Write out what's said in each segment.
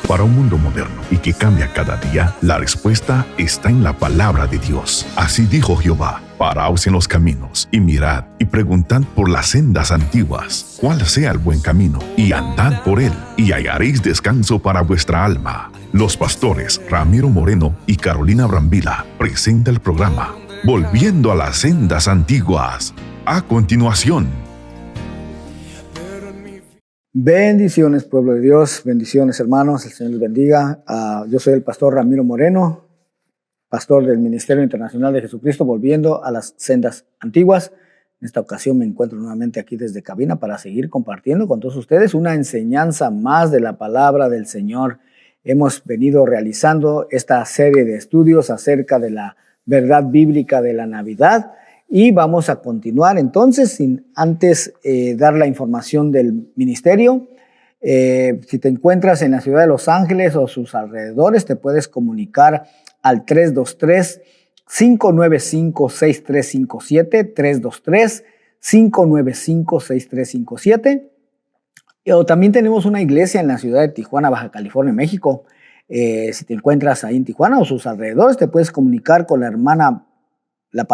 Para un mundo moderno y que cambia cada día, la respuesta está en la palabra de Dios. Así dijo Jehová: paraos en los caminos y mirad y preguntad por las sendas antiguas, cuál sea el buen camino, y andad por él, y hallaréis descanso para vuestra alma. Los pastores Ramiro Moreno y Carolina Brambila presenta el programa Volviendo a las sendas antiguas. A continuación. Bendiciones, pueblo de Dios, bendiciones, hermanos, el Señor les bendiga. Yo soy el pastor Ramiro Moreno, pastor del Ministerio Internacional de Jesucristo, volviendo a las sendas antiguas. En esta ocasión me encuentro nuevamente aquí desde cabina para seguir compartiendo con todos ustedes una enseñanza más de la palabra del Señor. Hemos venido realizando esta serie de estudios acerca de la verdad bíblica de la Navidad. Y vamos a continuar entonces, sin antes dar la información del ministerio. Si te encuentras en la ciudad de Los Ángeles o sus alrededores, te puedes comunicar al 323-595-6357, 323-595-6357. O también tenemos una iglesia en la ciudad de Tijuana, Baja California, México. Si te encuentras ahí en Tijuana o sus alrededores, te puedes comunicar con la hermana, la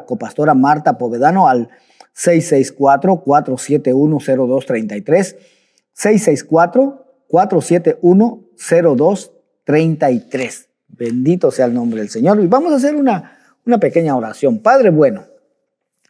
copastora Marta Povedano al 664-471-0233, 664-471-0233. Bendito sea el nombre del Señor. Y vamos a hacer una pequeña oración. Padre bueno,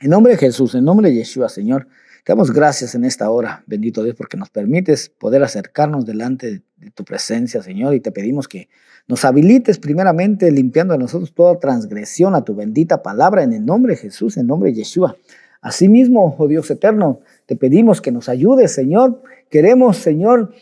en nombre de Jesús, en nombre de Yeshua, Señor, te damos gracias en esta hora, bendito Dios, porque nos permites poder acercarnos delante de tu presencia, Señor, y te pedimos que nos habilites primeramente limpiando de nosotros toda transgresión a tu bendita palabra en el nombre de Jesús, en el nombre de Yeshua. Asimismo, oh Dios eterno, te pedimos que nos ayudes, Señor. Queremos, Señor,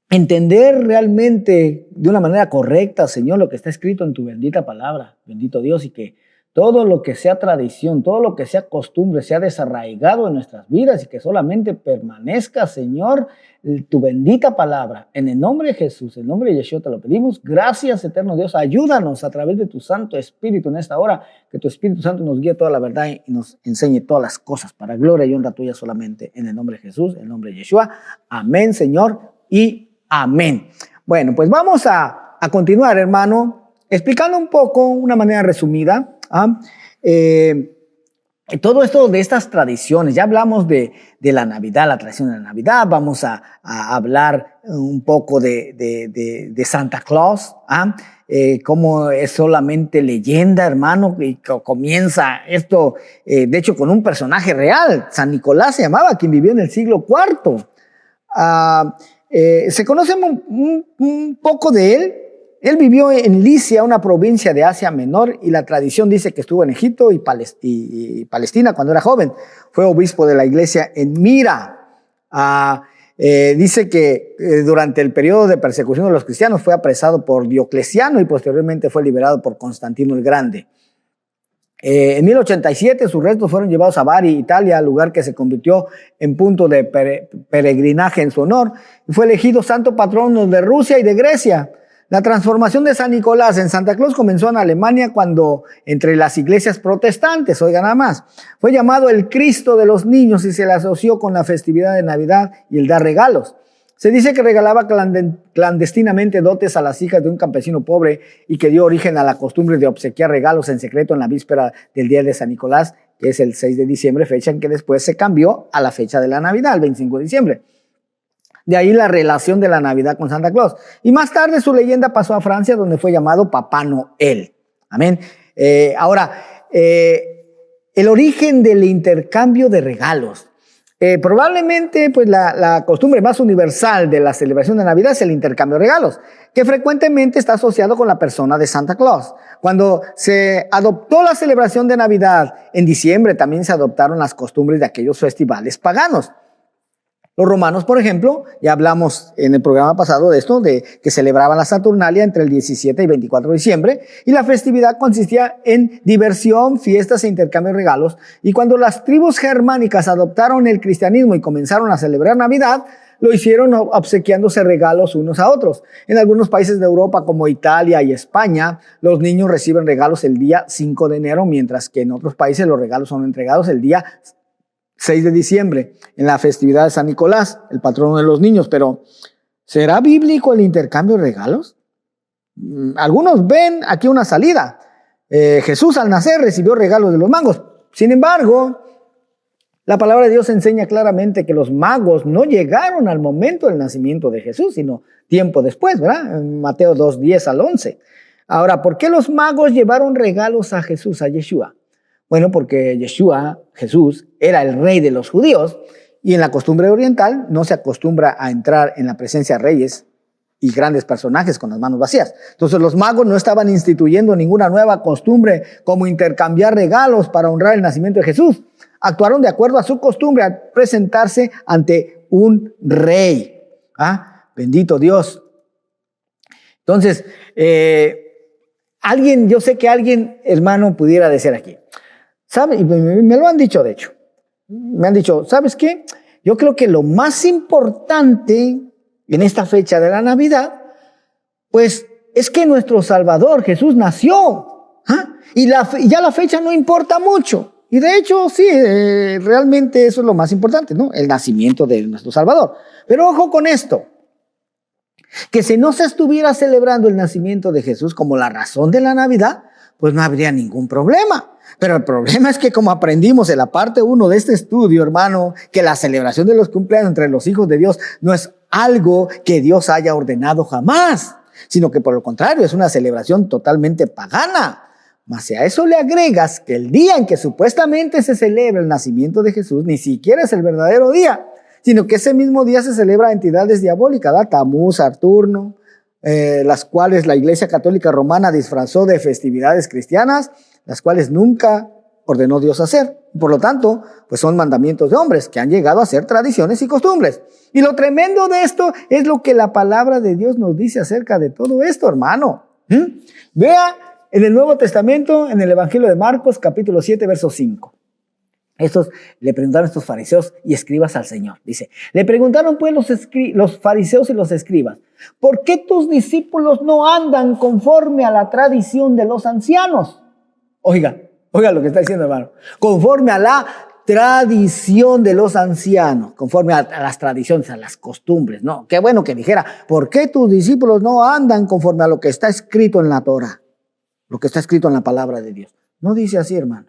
entender realmente de una manera correcta, Señor, lo que está escrito en tu bendita palabra, bendito Dios, y que todo lo que sea tradición, todo lo que sea costumbre, sea desarraigado en nuestras vidas y que solamente permanezca, Señor, tu bendita palabra. En el nombre de Jesús, en el nombre de Yeshua te lo pedimos. Gracias, eterno Dios. Ayúdanos a través de tu Santo Espíritu en esta hora, que tu Espíritu Santo nos guíe toda la verdad y nos enseñe todas las cosas para gloria y honra tuya solamente. En el nombre de Jesús, en el nombre de Yeshua. Amén, Señor, y amén. Bueno, pues vamos a continuar, hermano, explicando un poco, una manera resumida, todo esto de estas tradiciones. Ya hablamos de la Navidad, la tradición de la Navidad. Vamos a hablar un poco de Santa Claus, cómo es solamente leyenda, hermano, y comienza esto, de hecho, con un personaje real. San Nicolás se llamaba, quien vivió en el siglo IV. Se conoce un poco de él. Él vivió en Licia, una provincia de Asia Menor, y la tradición dice que estuvo en Egipto y Palestina cuando era joven. Fue obispo de la iglesia en Mira. Dice que durante el periodo de persecución de los cristianos fue apresado por Diocleciano y posteriormente fue liberado por Constantino el Grande. En 1087 sus restos fueron llevados a Bari, Italia, lugar que se convirtió en punto de peregrinaje en su honor, y fue elegido santo patrono de Rusia y de Grecia. La transformación de San Nicolás en Santa Claus comenzó en Alemania cuando, entre las iglesias protestantes, oigan nada más, fue llamado el Cristo de los niños y se le asoció con la festividad de Navidad y el dar regalos. Se dice que regalaba clandestinamente dotes a las hijas de un campesino pobre y que dio origen a la costumbre de obsequiar regalos en secreto en la víspera del día de San Nicolás, que es el 6 de diciembre, fecha en que después se cambió a la fecha de la Navidad, el 25 de diciembre. De ahí la relación de la Navidad con Santa Claus. Y más tarde su leyenda pasó a Francia, donde fue llamado Papá Noel. Amén. Ahora, el origen del intercambio de regalos. Probablemente pues la costumbre más universal de la celebración de Navidad es el intercambio de regalos, que frecuentemente está asociado con la persona de Santa Claus. Cuando se adoptó la celebración de Navidad en diciembre, también se adoptaron las costumbres de aquellos festivales paganos. Los romanos, por ejemplo, ya hablamos en el programa pasado de esto, de que celebraban la Saturnalia entre el 17 y 24 de diciembre, y la festividad consistía en diversión, fiestas e intercambio de regalos. Y cuando las tribus germánicas adoptaron el cristianismo y comenzaron a celebrar Navidad, lo hicieron obsequiándose regalos unos a otros. En algunos países de Europa, como Italia y España, los niños reciben regalos el día 5 de enero, mientras que en otros países los regalos son entregados el día 6 de diciembre, en la festividad de San Nicolás, el patrono de los niños. Pero ¿Será bíblico el intercambio de regalos? Algunos ven aquí una salida. Jesús al nacer recibió regalos de los magos. Sin embargo, la palabra de Dios enseña claramente que los magos no llegaron al momento del nacimiento de Jesús, sino tiempo después, ¿verdad? En Mateo 2, 10 al 11. Ahora, ¿por qué los magos llevaron regalos a Jesús, a Yeshua? Bueno, porque Yeshua, Jesús, era el rey de los judíos y en la costumbre oriental no se acostumbra a entrar en la presencia de reyes y grandes personajes con las manos vacías. Entonces los magos no estaban instituyendo ninguna nueva costumbre como intercambiar regalos para honrar el nacimiento de Jesús. Actuaron de acuerdo a su costumbre al presentarse ante un rey. ¿Ah? Bendito Dios. Entonces, yo sé que alguien, hermano, pudiera decir aquí, ¿sabe? Y me lo han dicho, de hecho. Me han dicho, ¿sabes qué? Yo creo que lo más importante en esta fecha de la Navidad, pues es que nuestro Salvador Jesús nació. ¿Ah? Y ya la fecha no importa mucho. Y de hecho, sí, realmente eso es lo más importante, ¿no? El nacimiento de nuestro Salvador. Pero ojo con esto, que si no se estuviera celebrando el nacimiento de Jesús como la razón de la Navidad, pues no habría ningún problema. Pero el problema es que como aprendimos en la parte 1 de este estudio, hermano, que la celebración de los cumpleaños entre los hijos de Dios no es algo que Dios haya ordenado jamás, sino que por el contrario es una celebración totalmente pagana. Mas si a eso le agregas que el día en que supuestamente se celebra el nacimiento de Jesús ni siquiera es el verdadero día, sino que ese mismo día se celebra entidades diabólicas, ¿verdad? Tamuz, Saturno, las cuales la Iglesia Católica Romana disfrazó de festividades cristianas, las cuales nunca ordenó Dios hacer. Por lo tanto, pues son mandamientos de hombres que han llegado a ser tradiciones y costumbres. Y lo tremendo de esto es lo que la palabra de Dios nos dice acerca de todo esto, hermano. Vea en el Nuevo Testamento, en el Evangelio de Marcos, capítulo 7, verso 5. Le preguntaron estos fariseos y escribas al Señor. Dice, le preguntaron pues los fariseos y los escribas, ¿por qué tus discípulos no andan conforme a la tradición de los ancianos? Oiga lo que está diciendo, hermano. Conforme a la tradición de los ancianos, conforme a las tradiciones, a las costumbres. No, qué bueno que dijera, ¿por qué tus discípulos no andan conforme a lo que está escrito en la Torah? Lo que está escrito en la palabra de Dios. No dice así, hermano.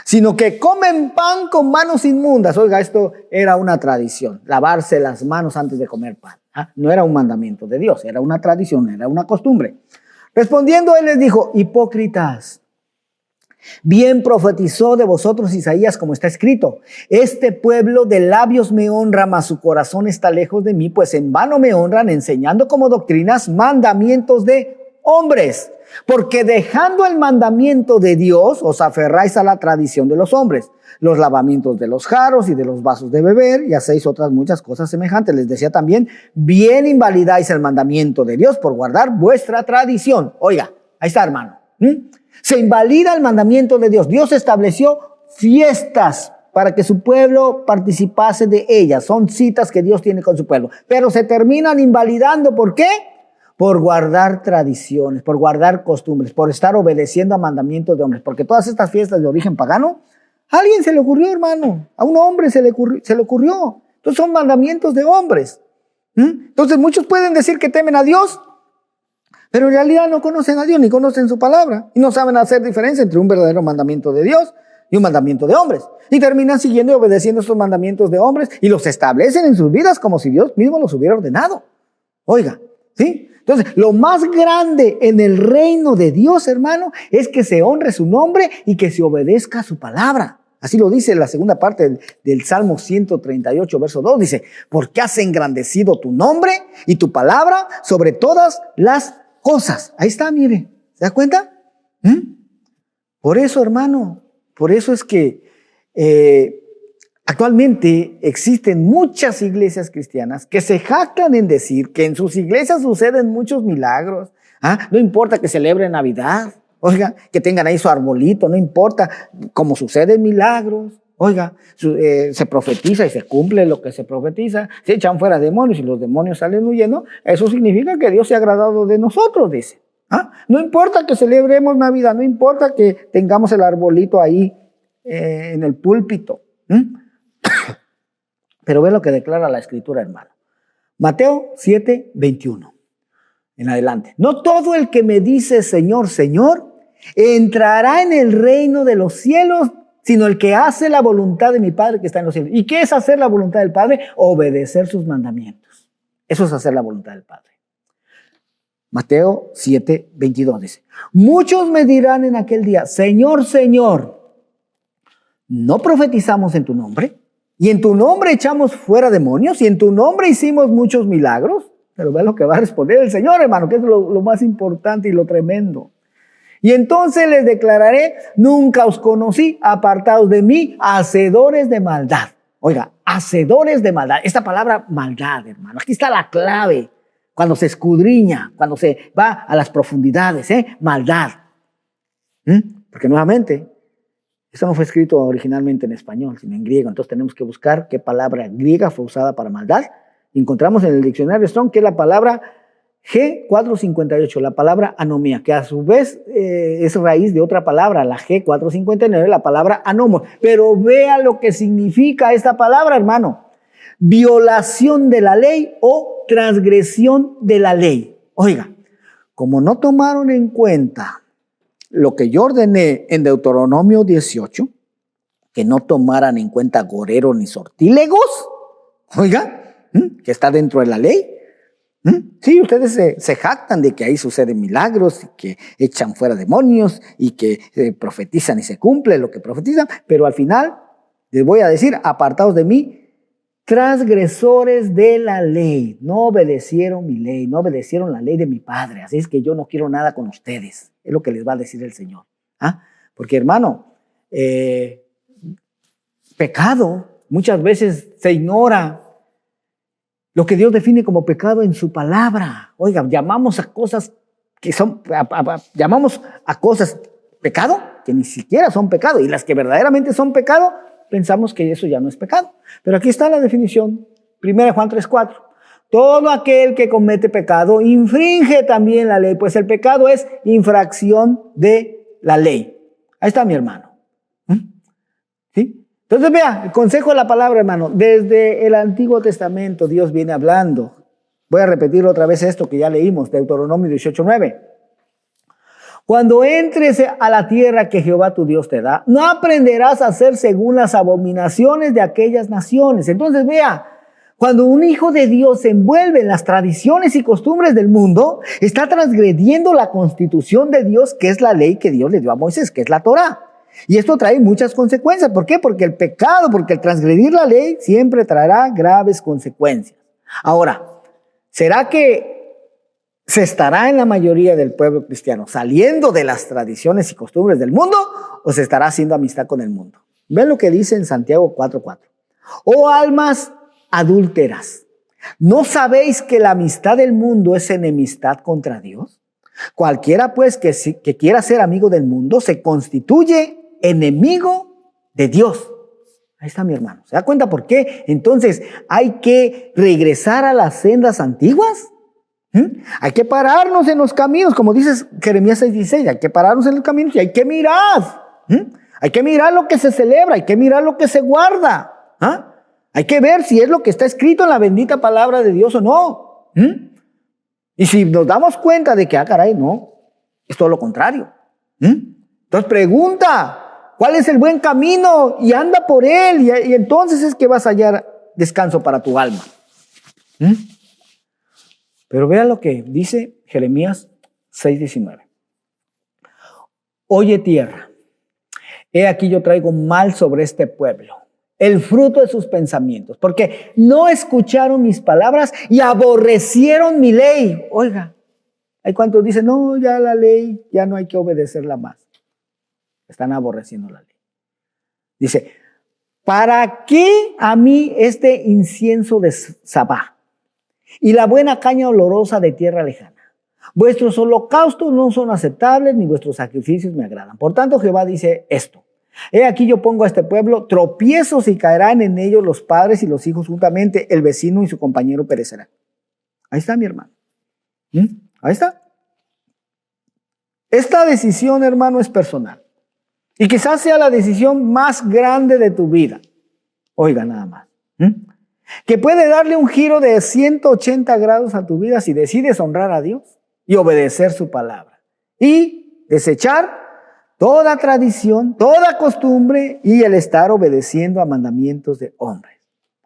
Sino que comen pan con manos inmundas. Oiga, esto era una tradición, lavarse las manos antes de comer pan. No era un mandamiento de Dios, era una tradición, era una costumbre. Respondiendo él les dijo, hipócritas, bien profetizó de vosotros Isaías como está escrito, este pueblo de labios me honra, mas su corazón está lejos de mí, pues en vano me honran enseñando como doctrinas mandamientos de hombres. Porque dejando el mandamiento de Dios, os aferráis a la tradición de los hombres, los lavamientos de los jarros y de los vasos de beber, y hacéis otras muchas cosas semejantes. Les decía también, bien invalidáis el mandamiento de Dios por guardar vuestra tradición. Oiga, ahí está, hermano. Se invalida el mandamiento de Dios. Dios estableció fiestas para que su pueblo participase de ellas. Son citas que Dios tiene con su pueblo. Pero se terminan invalidando. ¿Por qué? Por guardar tradiciones, por guardar costumbres, por estar obedeciendo a mandamientos de hombres. Porque todas estas fiestas de origen pagano, a alguien se le ocurrió, hermano. A un hombre se le ocurrió. Entonces son mandamientos de hombres. Entonces muchos pueden decir que temen a Dios, pero en realidad no conocen a Dios ni conocen su palabra. Y no saben hacer diferencia entre un verdadero mandamiento de Dios y un mandamiento de hombres. Y terminan siguiendo y obedeciendo estos mandamientos de hombres y los establecen en sus vidas como si Dios mismo los hubiera ordenado. Oiga, ¿sí? Entonces, lo más grande en el reino de Dios, hermano, es que se honre su nombre y que se obedezca a su palabra. Así lo dice la segunda parte del Salmo 138, verso 2. Dice, porque has engrandecido tu nombre y tu palabra sobre todas las cosas. Ahí está, mire. ¿Se da cuenta? Por eso, hermano, por eso es que actualmente existen muchas iglesias cristianas que se jactan en decir que en sus iglesias suceden muchos milagros. No importa que celebren Navidad, oiga, que tengan ahí su arbolito, no importa cómo suceden milagros. Oiga, se profetiza y se cumple lo que se profetiza. Se echan fuera demonios y los demonios salen huyendo. Eso significa que Dios se ha agradado de nosotros, dice. No importa que celebremos Navidad, no importa que tengamos el arbolito ahí en el púlpito. Pero ve lo que declara la Escritura, hermano. Mateo 7, 21. En adelante. No todo el que me dice Señor, Señor, entrará en el reino de los cielos, sino el que hace la voluntad de mi Padre que está en los cielos. ¿Y qué es hacer la voluntad del Padre? Obedecer sus mandamientos. Eso es hacer la voluntad del Padre. Mateo 7, 22 dice, muchos me dirán en aquel día, Señor, Señor, ¿no profetizamos en tu nombre? ¿Y en tu nombre echamos fuera demonios? ¿Y en tu nombre hicimos muchos milagros? Pero ve lo que va a responder el Señor, hermano, que es lo más importante y lo tremendo. Y entonces les declararé, nunca os conocí, apartados de mí, hacedores de maldad. Oiga, hacedores de maldad. Esta palabra maldad, hermano, aquí está la clave. Cuando se escudriña, cuando se va a las profundidades, maldad. Porque nuevamente, esto no fue escrito originalmente en español, sino en griego. Entonces tenemos que buscar qué palabra griega fue usada para maldad. Encontramos en el diccionario Strong que es la palabra G458, la palabra anomía, que a su vez es raíz de otra palabra, la G459, la palabra anomo. Pero vea lo que significa esta palabra, hermano. Violación de la ley o transgresión de la ley. Oiga, como no tomaron en cuenta lo que yo ordené en Deuteronomio 18, que no tomaran en cuenta goreros ni sortílegos, oiga, que está dentro de la ley. Sí, ustedes se jactan de que ahí suceden milagros y que echan fuera demonios y que profetizan y se cumple lo que profetizan, pero al final les voy a decir, apartados de mí, transgresores de la ley, no obedecieron mi ley, no obedecieron la ley de mi Padre, así es que yo no quiero nada con ustedes, es lo que les va a decir el Señor. Porque hermano, pecado muchas veces se ignora lo que Dios define como pecado en su palabra. Oiga, llamamos a cosas que son, llamamos a cosas pecado que ni siquiera son pecado, y las que verdaderamente son pecado, pensamos que eso ya no es pecado. Pero aquí está la definición, 1 Juan 3:4. Todo aquel que comete pecado infringe también la ley, pues el pecado es infracción de la ley. Ahí está mi hermano. ¿Sí? Entonces vea, el consejo de la palabra, hermano, desde el Antiguo Testamento Dios viene hablando. Voy a repetir otra vez esto que ya leímos, Deuteronomio 18:9. Cuando entres a la tierra que Jehová tu Dios te da, no aprenderás a hacer según las abominaciones de aquellas naciones. Entonces vea, cuando un hijo de Dios se envuelve en las tradiciones y costumbres del mundo, está transgrediendo la constitución de Dios, que es la ley que Dios le dio a Moisés, que es la Torá. Y esto trae muchas consecuencias. ¿Por qué? Porque el pecado, porque el transgredir la ley siempre traerá graves consecuencias. Ahora, ¿será que se estará en la mayoría del pueblo cristiano saliendo de las tradiciones y costumbres del mundo o se estará haciendo amistad con el mundo? Ven lo que dice en Santiago 4:4. Oh almas adúlteras, ¿no sabéis que la amistad del mundo es enemistad contra Dios? Cualquiera pues que quiera ser amigo del mundo se constituye enemigo de Dios. Ahí está mi hermano. ¿Se da cuenta por qué? Entonces hay que regresar a las sendas antiguas. Hay que pararnos en los caminos, como dice Jeremías 6:16, hay que pararnos en los caminos y hay que mirar. Hay que mirar lo que se celebra, hay que mirar lo que se guarda. Hay que ver si es lo que está escrito en la bendita palabra de Dios o no. Y si nos damos cuenta de que, caray, no, es todo lo contrario. Entonces pregunta, ¿cuál es el buen camino? Y anda por él, y entonces es que vas a hallar descanso para tu alma. Pero vea lo que dice Jeremías 6:19. Oye tierra, he aquí yo traigo mal sobre este pueblo, el fruto de sus pensamientos, porque no escucharon mis palabras y aborrecieron mi ley. Oiga, hay cuantos dicen, no, ya la ley, ya no hay que obedecerla más. Están aborreciendo la ley. Dice, ¿para qué a mí este incienso de Sabá y la buena caña olorosa de tierra lejana? Vuestros holocaustos no son aceptables, ni vuestros sacrificios me agradan. Por tanto, Jehová dice esto: he aquí yo pongo a este pueblo tropiezos y caerán en ellos los padres y los hijos juntamente, el vecino y su compañero perecerán. Ahí está, mi hermano. Ahí está. Esta decisión, hermano, es personal. Y quizás sea la decisión más grande de tu vida. Oiga, nada más. que puede darle un giro de 180 grados a tu vida si decides honrar a Dios y obedecer su palabra. Y desechar toda tradición, toda costumbre y el estar obedeciendo a mandamientos de hombres.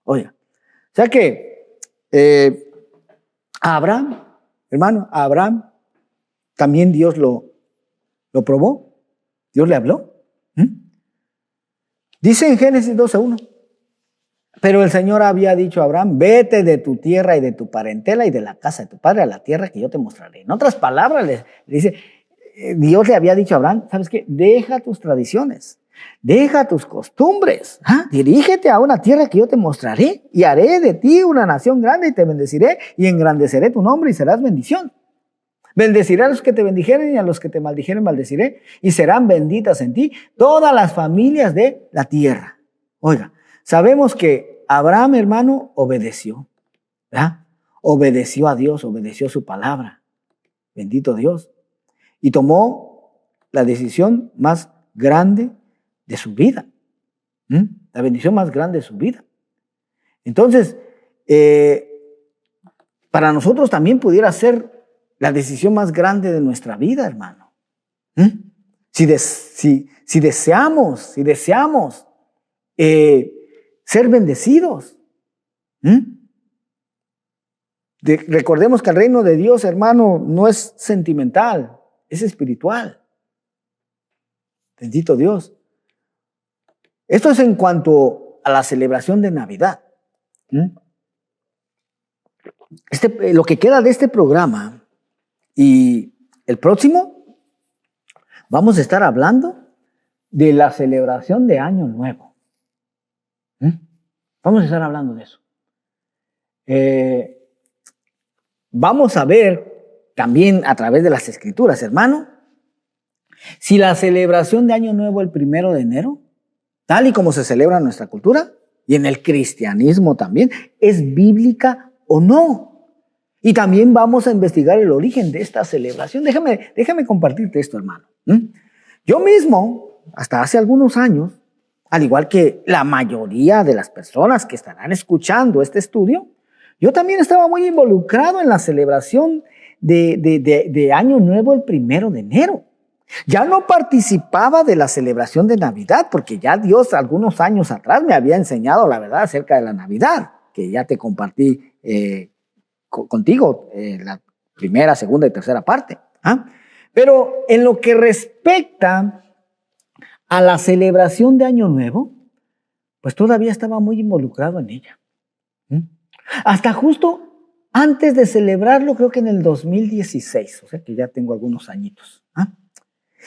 Oiga, o sea que a Abraham, hermano, a Abraham también Dios lo probó. Dios le habló. Dice en Génesis 12:1. Pero el Señor había dicho a Abraham, vete de tu tierra y de tu parentela y de la casa de tu padre a la tierra que yo te mostraré. En otras palabras, le dice, Dios le había dicho a Abraham, ¿sabes qué? Deja tus tradiciones, deja tus costumbres, dirígete a una tierra que yo te mostraré y haré de ti una nación grande y te bendeciré y engrandeceré tu nombre y serás bendición. Bendeciré a los que te bendijeren y a los que te maldijeren maldeciré y serán benditas en ti todas las familias de la tierra. Oiga, sabemos que Abraham, hermano, obedeció, ¿verdad? Obedeció a Dios, obedeció su palabra. Bendito Dios. Y tomó la decisión más grande de su vida. La bendición más grande de su vida. Entonces, para nosotros también pudiera ser la decisión más grande de nuestra vida, hermano. Si deseamos ser bendecidos. Recordemos que el reino de Dios, hermano, no es sentimental, es espiritual. Bendito Dios. Esto es en cuanto a la celebración de Navidad. Lo que queda de este programa y el próximo, vamos a estar hablando de la celebración de Año Nuevo. Vamos a estar hablando de eso. Vamos a ver también a través de las Escrituras, hermano, si la celebración de Año Nuevo el 1 de enero, tal y como se celebra en nuestra cultura y en el cristianismo también, es bíblica o no. Y también vamos a investigar el origen de esta celebración. Déjame compartirte esto, hermano. Yo mismo, hasta hace algunos años, al igual que la mayoría de las personas que estarán escuchando este estudio, yo también estaba muy involucrado en la celebración de Año Nuevo el 1 de enero. Ya no participaba de la celebración de Navidad, porque ya Dios algunos años atrás me había enseñado la verdad acerca de la Navidad, que ya te compartí contigo la primera, segunda y tercera parte. Pero en lo que respecta a la celebración de Año Nuevo, pues todavía estaba muy involucrado en ella. Hasta justo antes de celebrarlo, creo que en el 2016, o sea que ya tengo algunos añitos.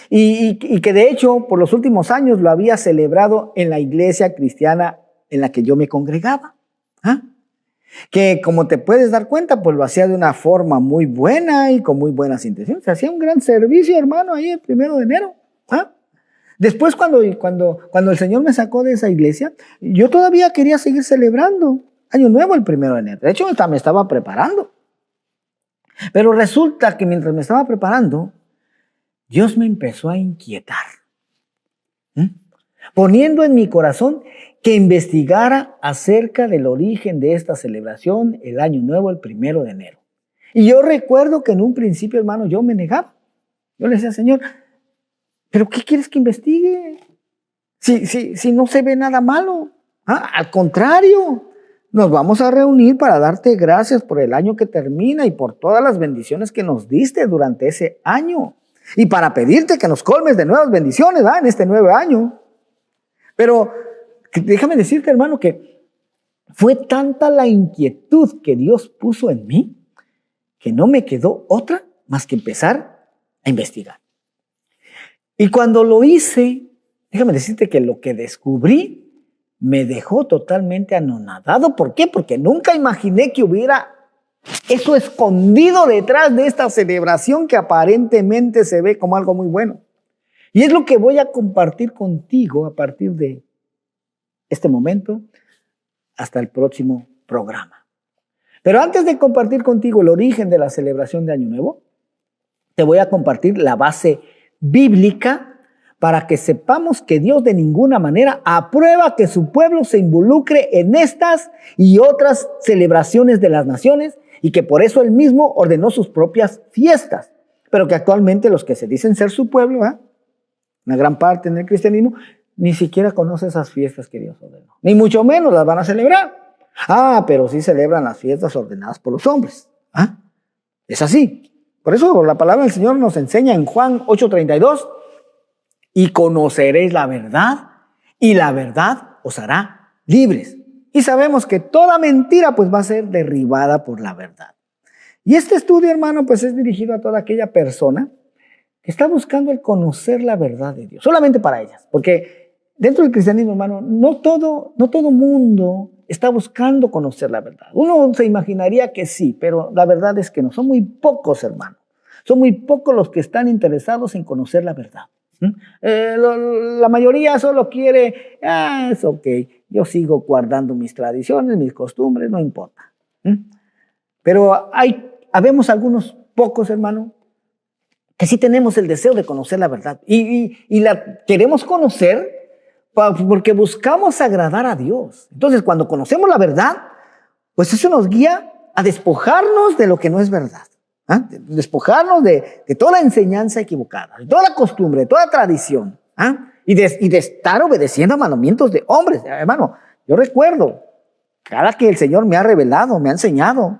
Y que de hecho, por los últimos años lo había celebrado en la iglesia cristiana en la que yo me congregaba. Que como te puedes dar cuenta, pues lo hacía de una forma muy buena y con muy buenas intenciones. Se hacía un gran servicio, hermano, ahí el 1 de enero. Después, cuando el Señor me sacó de esa iglesia, yo todavía quería seguir celebrando Año Nuevo el 1 de enero. De hecho, me estaba preparando. Pero resulta que mientras me estaba preparando, Dios me empezó a inquietar, poniendo en mi corazón que investigara acerca del origen de esta celebración, el Año Nuevo, el 1 de enero. Y yo recuerdo que en un principio, hermano, yo me negaba. Yo le decía, Señor, ¿pero qué quieres que investigue? Si no se ve nada malo. Al contrario, nos vamos a reunir para darte gracias por el año que termina y por todas las bendiciones que nos diste durante ese año. Y para pedirte que nos colmes de nuevas bendiciones en este nuevo año. Pero déjame decirte, hermano, que fue tanta la inquietud que Dios puso en mí que no me quedó otra más que empezar a investigar. Y cuando lo hice, déjame decirte que lo que descubrí me dejó totalmente anonadado. ¿Por qué? Porque nunca imaginé que hubiera eso escondido detrás de esta celebración que aparentemente se ve como algo muy bueno. Y es lo que voy a compartir contigo a partir de este momento hasta el próximo programa. Pero antes de compartir contigo el origen de la celebración de Año Nuevo, te voy a compartir la base bíblica para que sepamos que Dios de ninguna manera aprueba que su pueblo se involucre en estas y otras celebraciones de las naciones y que por eso él mismo ordenó sus propias fiestas, pero que actualmente los que se dicen ser su pueblo, una gran parte en el cristianismo, ni siquiera conoce esas fiestas que Dios ordenó, ni mucho menos las van a celebrar. Pero sí celebran las fiestas ordenadas por los hombres. Es así. Por eso la palabra del Señor nos enseña en Juan 8:32, y conoceréis la verdad, y la verdad os hará libres. Y sabemos que toda mentira pues va a ser derribada por la verdad. Y este estudio, hermano, pues es dirigido a toda aquella persona que está buscando el conocer la verdad de Dios, solamente para ellas, porque dentro del cristianismo, hermano, no todo mundo está buscando conocer la verdad. Uno se imaginaría que sí, pero la verdad es que no, son muy pocos, hermano. Son muy pocos los que están interesados en conocer la verdad. La mayoría solo quiere, es ok, yo sigo guardando mis tradiciones, mis costumbres, no importa. Pero habemos algunos pocos, hermano, que sí tenemos el deseo de conocer la verdad y la queremos conocer porque buscamos agradar a Dios. Entonces, cuando conocemos la verdad, pues eso nos guía a despojarnos de lo que no es verdad. Despojarnos de toda la enseñanza equivocada, de toda la costumbre, de toda la tradición, y de estar obedeciendo a mandamientos de hombres. Hermano, yo recuerdo, cada que el Señor me ha revelado, me ha enseñado,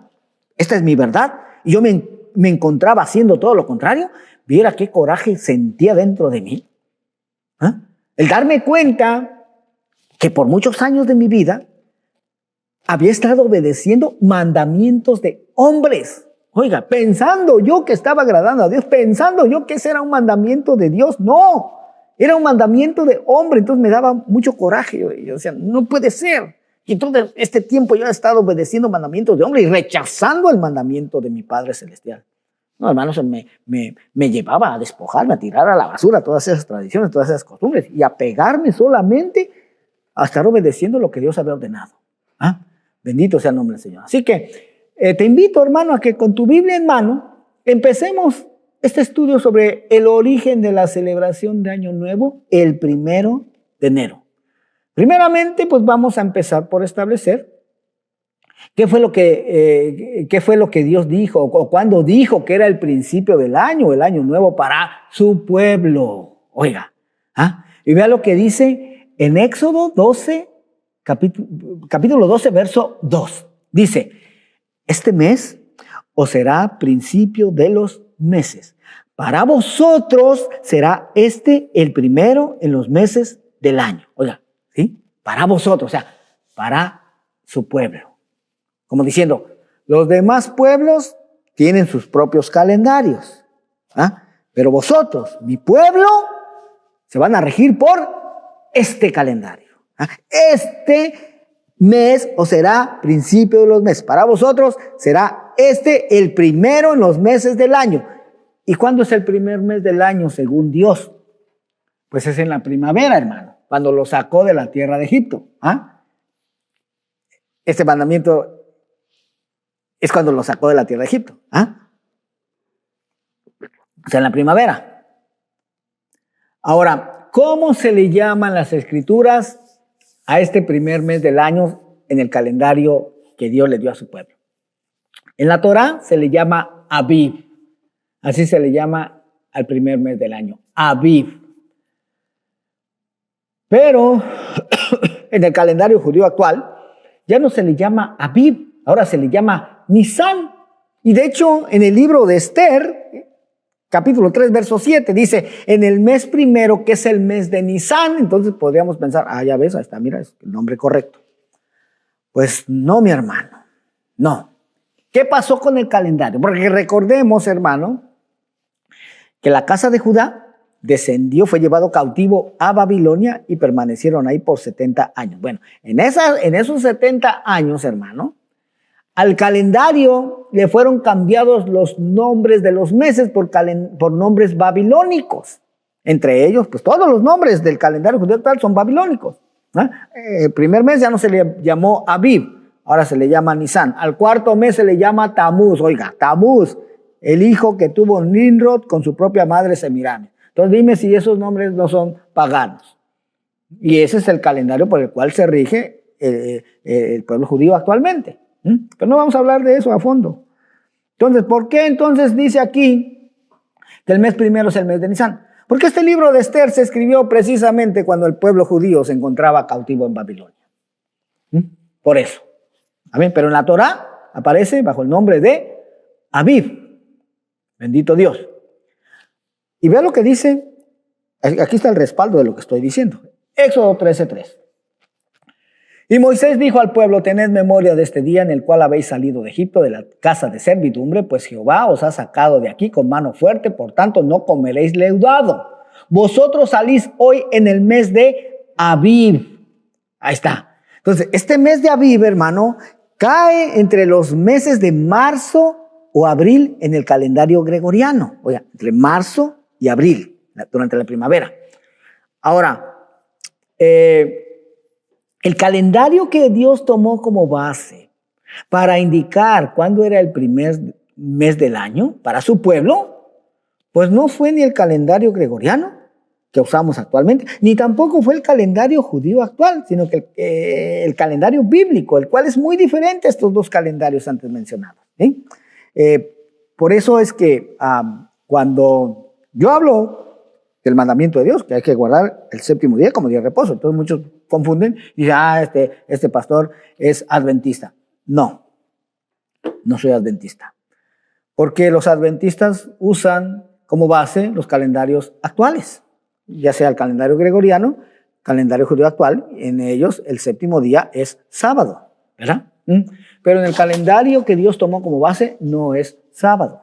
esta es mi verdad, y yo me encontraba haciendo todo lo contrario, viera qué coraje sentía dentro de mí. El darme cuenta que por muchos años de mi vida había estado obedeciendo mandamientos de hombres. Oiga, pensando yo que estaba agradando a Dios, pensando yo que ese era un mandamiento de Dios. No, era un mandamiento de hombre. Entonces me daba mucho coraje. Yo decía, no puede ser. Y entonces este tiempo yo he estado obedeciendo mandamientos de hombre y rechazando el mandamiento de mi Padre Celestial. No, hermanos, me llevaba a despojarme, a tirar a la basura todas esas tradiciones, todas esas costumbres y a pegarme solamente a estar obedeciendo lo que Dios había ordenado. Bendito sea el nombre del Señor. Así que te invito, hermano, a que con tu Biblia en mano empecemos este estudio sobre el origen de la celebración de Año Nuevo el 1 de enero. Primeramente, pues vamos a empezar por establecer qué fue lo que Dios dijo o cuándo dijo que era el principio del año, el Año Nuevo para su pueblo. Oiga, y vea lo que dice en Éxodo 12, capítulo 12, verso 2. Dice: este mes os será principio de los meses. Para vosotros será este el primero en los meses del año. Oiga, ¿sí? Para vosotros, o sea, para su pueblo. Como diciendo, los demás pueblos tienen sus propios calendarios. Pero vosotros, mi pueblo, se van a regir por este calendario. Este mes os será principio de los meses. Para vosotros será este el primero en los meses del año. ¿Y cuándo es el primer mes del año según Dios? Pues es en la primavera, hermano, cuando lo sacó de la tierra de Egipto. Este mandamiento es cuando lo sacó de la tierra de Egipto. O sea, en la primavera. Ahora, ¿cómo se le llaman las escrituras a este primer mes del año en el calendario que Dios le dio a su pueblo? En la Torá se le llama Aviv. Así se le llama al primer mes del año, Aviv. Pero en el calendario judío actual ya no se le llama Aviv, ahora se le llama Nisan. Y de hecho, en el libro de Esther, capítulo 3, verso 7, dice, en el mes primero, que es el mes de Nisan. Entonces podríamos pensar, ya ves, ahí está, mira, es el nombre correcto. Pues no, mi hermano, no. ¿Qué pasó con el calendario? Porque recordemos, hermano, que la casa de Judá descendió, fue llevado cautivo a Babilonia y permanecieron ahí por 70 años. Bueno, en esos 70 años, hermano, al calendario le fueron cambiados los nombres de los meses por nombres babilónicos. Entre ellos, pues todos los nombres del calendario judío actual son babilónicos. El primer mes ya no se le llamó Aviv, ahora se le llama Nisan. Al cuarto mes se le llama Tamuz. Oiga, Tamuz, el hijo que tuvo Nimrod con su propia madre Semiramis. Entonces dime si esos nombres no son paganos. Y ese es el calendario por el cual se rige el pueblo judío actualmente. Pero no vamos a hablar de eso a fondo. Entonces, ¿por qué entonces dice aquí que el mes primero es el mes de Nisan? Porque este libro de Esther se escribió precisamente cuando el pueblo judío se encontraba cautivo en Babilonia. Por eso. Amén. Pero en la Torá aparece bajo el nombre de Aviv. Bendito Dios. Y vea lo que dice. Aquí está el respaldo de lo que estoy diciendo. Éxodo 13:3. Y Moisés dijo al pueblo: tened memoria de este día en el cual habéis salido de Egipto, de la casa de servidumbre, pues Jehová os ha sacado de aquí con mano fuerte, por tanto no comeréis leudado. Vosotros salís hoy en el mes de Aviv. Ahí está. Entonces, este mes de Aviv, hermano, cae entre los meses de marzo o abril en el calendario gregoriano. Oiga, entre marzo y abril, durante la primavera. Ahora, el calendario que Dios tomó como base para indicar cuándo era el primer mes del año para su pueblo, pues no fue ni el calendario gregoriano que usamos actualmente, ni tampoco fue el calendario judío actual, sino que el calendario bíblico, el cual es muy diferente a estos dos calendarios antes mencionados. Por eso es que cuando yo hablo del mandamiento de Dios, que hay que guardar el séptimo día como día de reposo, entonces muchos confunden y dicen, este pastor es adventista. No soy adventista, porque los adventistas usan como base los calendarios actuales, ya sea el calendario gregoriano, calendario judío actual. En ellos el séptimo día es sábado, ¿verdad? Pero en el calendario que Dios tomó como base no es sábado.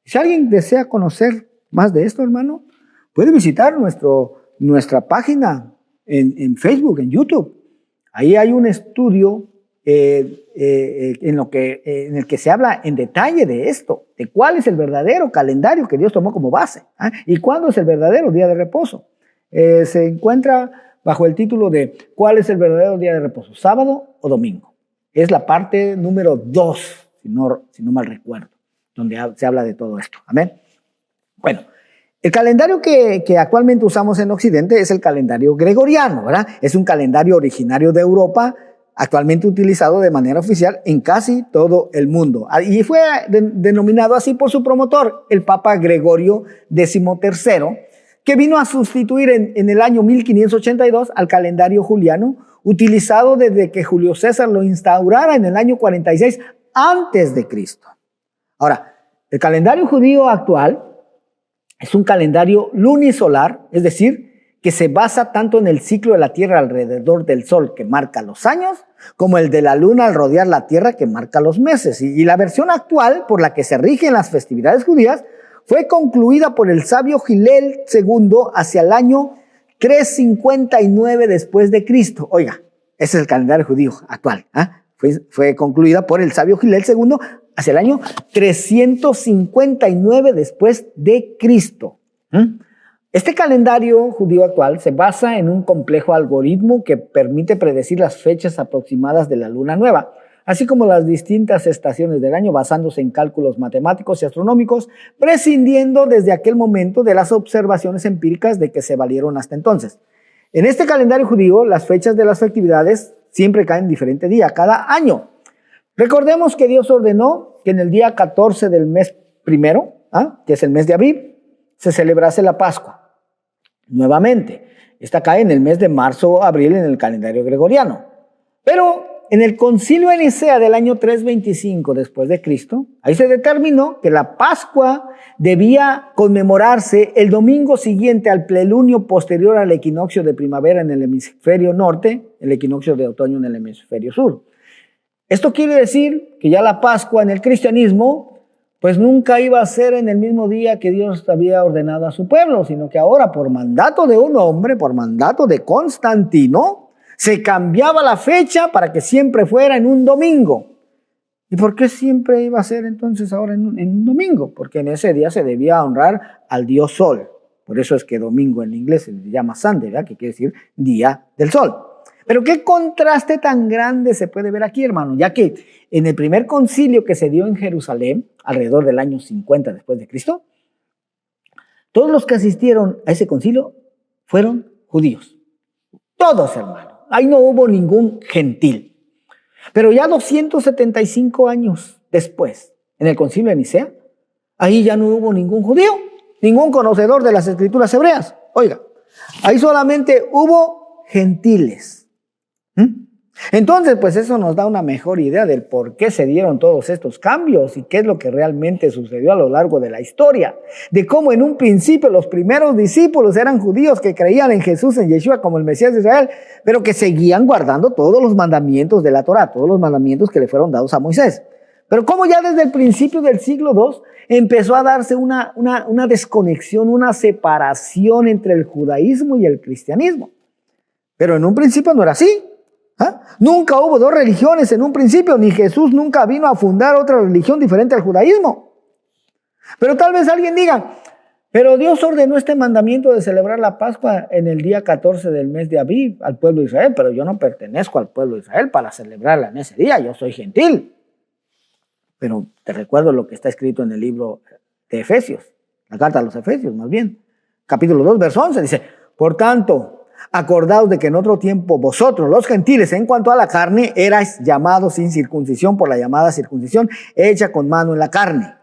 Si alguien desea conocer más de esto, hermano, puede visitar nuestra página en Facebook, en YouTube. Ahí hay un estudio en el que se habla en detalle de esto, de cuál es el verdadero calendario que Dios tomó como base, y cuándo es el verdadero día de reposo. Se encuentra bajo el título de ¿cuál es el verdadero día de reposo? ¿Sábado o domingo? Es la parte número 2, si no mal recuerdo, donde se habla de todo esto. Amén. Bueno, el calendario que actualmente usamos en Occidente es el calendario gregoriano, ¿verdad? Es un calendario originario de Europa, actualmente utilizado de manera oficial en casi todo el mundo. Y fue denominado así por su promotor, el Papa Gregorio XIII, que vino a sustituir en el año 1582 al calendario juliano, utilizado desde que Julio César lo instaurara en el año 46 antes de Cristo. Ahora, el calendario judío actual es un calendario lunisolar, es decir, que se basa tanto en el ciclo de la Tierra alrededor del Sol, que marca los años, como el de la Luna al rodear la Tierra, que marca los meses. Y la versión actual, por la que se rigen las festividades judías, fue concluida por el sabio Hillel II hacia el año 359 después de Cristo. Oiga, ese es el calendario judío actual. Fue concluida por el sabio Hillel II hacia el año 359 después de Cristo. Este calendario judío actual se basa en un complejo algoritmo que permite predecir las fechas aproximadas de la luna nueva, así como las distintas estaciones del año, basándose en cálculos matemáticos y astronómicos, prescindiendo desde aquel momento de las observaciones empíricas de que se valieron hasta entonces. En este calendario judío, las fechas de las festividades siempre caen en diferente día cada año. Recordemos que Dios ordenó que en el día 14 del mes primero, que es el mes de Aviv, se celebrase la Pascua. Nuevamente, esta cae en el mes de marzo o abril en el calendario gregoriano. Pero en el concilio de Nicea del año 325 después de Cristo, ahí se determinó que la Pascua debía conmemorarse el domingo siguiente al plenilunio posterior al equinoccio de primavera en el hemisferio norte, el equinoccio de otoño en el hemisferio sur. Esto quiere decir que ya la Pascua en el cristianismo pues nunca iba a ser en el mismo día que Dios había ordenado a su pueblo, sino que ahora por mandato de un hombre, por mandato de Constantino, se cambiaba la fecha para que siempre fuera en un domingo. ¿Y por qué siempre iba a ser entonces ahora en un domingo? Porque en ese día se debía honrar al dios Sol. Por eso es que domingo en inglés se le llama Sunday, ¿verdad? Que quiere decir día del sol. Pero qué contraste tan grande se puede ver aquí, hermano, ya que en el primer concilio que se dio en Jerusalén, alrededor del año 50 después de Cristo, Todos los que asistieron a ese concilio fueron judíos. Todos, hermano. Ahí no hubo ningún gentil. Pero ya 275 años después, en el concilio de Nicea, ahí ya no hubo ningún judío, ningún conocedor de las escrituras hebreas. Oiga, ahí solamente hubo gentiles. Entonces, pues eso nos da una mejor idea del por qué se dieron todos estos cambios y qué es lo que realmente sucedió a lo largo de la historia. De cómo en un principio los primeros discípulos eran judíos que creían en Jesús, en Yeshua como el Mesías de Israel, pero que seguían guardando todos los mandamientos de la Torá, todos los mandamientos que le fueron dados a Moisés. Pero como ya desde el principio del siglo II empezó a darse una desconexión, una separación entre el judaísmo y el cristianismo. Pero en un principio no era así. Nunca hubo dos religiones en un principio, ni Jesús nunca vino a fundar otra religión diferente al judaísmo. Pero tal vez alguien diga, pero Dios ordenó este mandamiento de celebrar la Pascua en el día 14 del mes de Abib al pueblo de Israel, pero yo no pertenezco al pueblo de Israel para celebrarla en ese día, yo soy gentil. Pero te recuerdo lo que está escrito en el libro de Efesios, la carta a los Efesios más bien, capítulo 2, verso 11, dice, por tanto, acordaos de que en otro tiempo vosotros, los gentiles, en cuanto a la carne, erais llamados sin circuncisión por la llamada circuncisión hecha con mano en la carne.